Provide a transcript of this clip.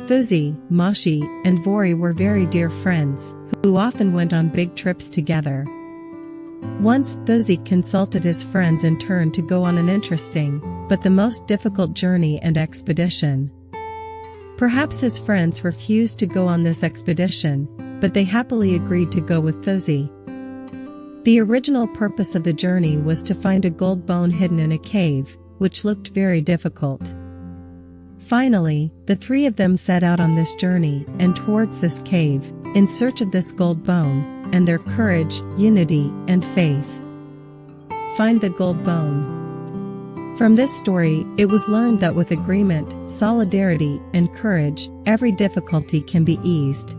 Thuzi, Moshi, and Vori were very dear friends, who often went on big trips together. Once, Thuzi consulted his friends in turn to go on an interesting, but the most difficult journey and expedition. Perhaps his friends refused to go on this expedition, but they happily agreed to go with Thuzi. The original purpose of the journey was to find a gold bone hidden in a cave, which looked very difficult. Finally, the three of them set out on this journey and towards this cave, in search of this gold bone, and their courage, unity, and faith. Find the gold bone. From this story, it was learned that with agreement, solidarity, and courage, every difficulty can be eased.